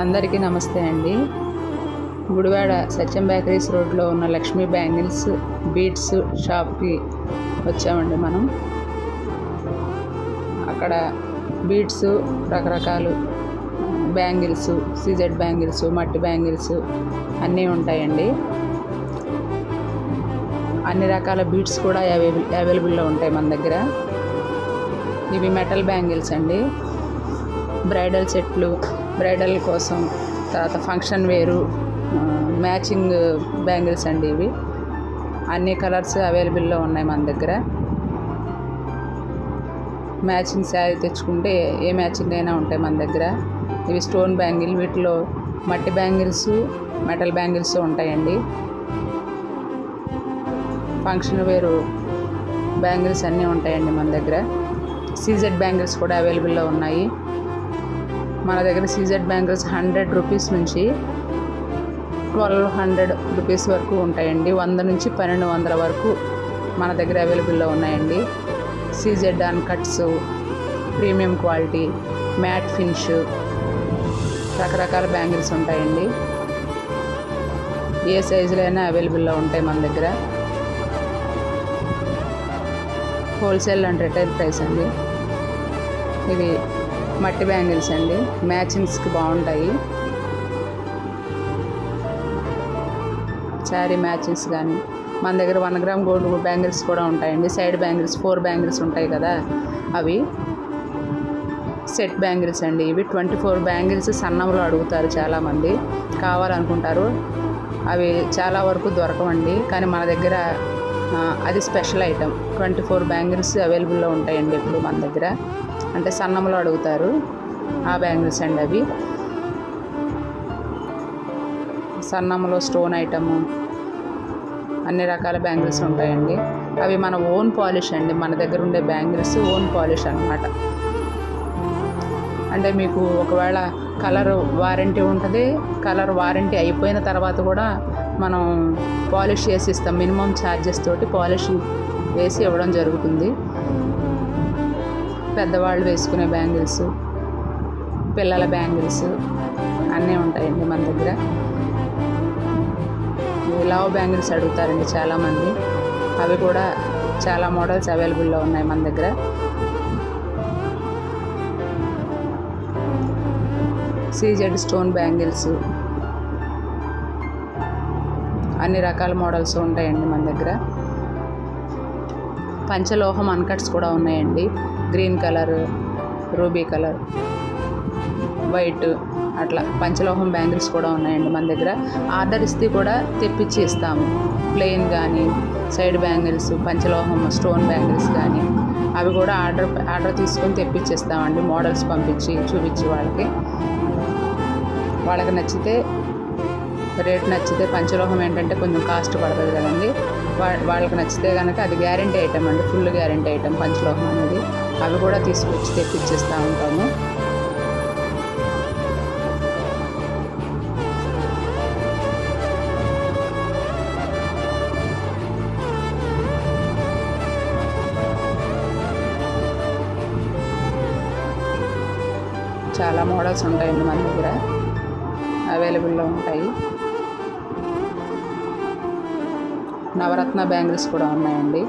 అందరికీ నమస్తే అండి. గుడివాడ సత్యం బేకరీస్ రోడ్లో ఉన్న లక్ష్మీ బ్యాంగిల్స్ బీడ్స్ షాప్కి వచ్చామండి మనం. అక్కడ బీడ్స్ రకరకాలు బ్యాంగిల్స్, సీజెడ్ బ్యాంగిల్స్, మట్టి బ్యాంగిల్స్ అన్నీ ఉంటాయండి. అన్ని రకాల బీడ్స్ కూడా అవైలబుల్లో ఉంటాయి మన దగ్గర. ఇవి మెటల్ బ్యాంగిల్స్ అండి. బ్రైడల్ సెట్లు, బ్రైడల్ కోసం, తర్వాత ఫంక్షన్ వేరు, మ్యాచింగ్ బ్యాంగిల్స్ అండి. ఇవి అన్ని కలర్స్ అవైలబుల్లో ఉన్నాయి మన దగ్గర. మ్యాచింగ్ శారీ తెచ్చుకుంటే ఏ మ్యాచింగ్ అయినా ఉంటాయి మన దగ్గర. ఇవి స్టోన్ బ్యాంగిల్, వీటిలో మట్టి బ్యాంగిల్స్, మెటల్ బ్యాంగిల్స్ ఉంటాయండి. ఫంక్షన్ వేరు బ్యాంగిల్స్ అన్నీ ఉంటాయండి మన దగ్గర. సీజెడ్ బ్యాంగిల్స్ కూడా అవైలబుల్లో ఉన్నాయి మన దగ్గర. సీజెడ్ బ్యాంగిల్స్ 100 రూపీస్ నుంచి 1200 రూపీస్ వరకు ఉంటాయండి. 100 నుంచి 1200 వరకు మన దగ్గర అవైలబుల్లో ఉన్నాయండి. CZ uncuts, premium quality, matte finish, రకరకాల బ్యాంగిల్స్ ఉంటాయండి. ఏ సైజులో అయినా అవైలబుల్లో ఉంటాయి మన దగ్గర. హోల్సేల్ అండ్ రిటైల్ ప్రైస్ అండి. ఇవి మట్టి బ్యాంగిల్స్ అండి, మ్యాచింగ్స్కి బాగుంటాయి. శారీ మ్యాచింగ్స్ కానీ మన దగ్గర 1 గ్రామ్ గోల్డ్ బ్యాంగిల్స్ కూడా ఉంటాయండి. సైడ్ బ్యాంగిల్స్ 4 బ్యాంగిల్స్ ఉంటాయి కదా, అవి సెట్ బ్యాంగిల్స్ అండి. ఇవి 24 బ్యాంగిల్స్ సన్నంలో అడుగుతారు చాలామంది, కావాలనుకుంటారు. అవి చాలా వరకు దొరకవండి, కానీ మన దగ్గర అది స్పెషల్ ఐటమ్. 24 బ్యాంగిల్స్ అవైలబుల్లో ఉంటాయండి ఇప్పుడు మన దగ్గర. అంటే సన్నంలో అడుగుతారు ఆ బ్యాంగిల్స్ అండి. అవి సన్నంలో స్టోన్ ఐటము, అన్ని రకాల బ్యాంగిల్స్ ఉంటాయండి. అవి మన ఓన్ పాలిష్ అండి. మన దగ్గర ఉండే బ్యాంగిల్స్ ఓన్ పాలిష్ అన్నమాట. అంటే మీకు ఒకవేళ కలర్ వారంటీ ఉంటుంది. కలర్ వారంటీ అయిపోయిన తర్వాత కూడా మనం పాలిష్ చేసి ఇస్తాం. మినిమం ఛార్జెస్ తోటి పాలిష్ వేసి ఇవ్వడం జరుగుతుంది. పెద్దవాళ్ళు వేసుకునే బ్యాంగిల్స్, పిల్లల బ్యాంగిల్స్ అన్నీ ఉంటాయండి మన దగ్గర. లవ్ బ్యాంగిల్స్ అడుగుతారండి చాలామంది. అవి కూడా చాలా మోడల్స్ అవైలబుల్లో ఉన్నాయి మన దగ్గర. సీజెడ్ స్టోన్ బ్యాంగిల్స్, అన్ని రకాల మోడల్స్ ఉంటాయండి మన దగ్గర. పంచలోహం అన్కట్స్ కూడా ఉన్నాయండి. Green colour, ruby colour, white, అట్లా పంచలోహం బ్యాంగిల్స్ కూడా ఉన్నాయండి మన దగ్గర. ఆర్డర్ ఇస్తే కూడా తెప్పించి ఇస్తాము. ప్లెయిన్ కానీ, సైడ్ బ్యాంగిల్స్, పంచలోహం స్టోన్ బ్యాంగిల్స్ కానీ అవి కూడా ఆర్డర్ తీసుకొని తెప్పించేస్తామండి. మోడల్స్ పంపించి చూపించి వాళ్ళకి నచ్చితే, రేట్ నచ్చితే, పంచలోహం ఏంటంటే కొంచెం కాస్ట్ పడుతుంది కదండి. వాళ్ళకి నచ్చితే కనుక అది గ్యారెంటీ ఐటమ్ అండి, ఫుల్ గ్యారెంటీ ఐటమ్ పంచలోహం అనేది. అవి కూడా తీసుకొచ్చి తెప్పించేస్తూ ఉంటాము. చాలా మోడల్స్ ఉంటాయండి మన దగ్గర, అవైలబుల్లో ఉంటాయి. నవరత్న బ్యాంగిల్స్ కూడా ఉన్నాయండి.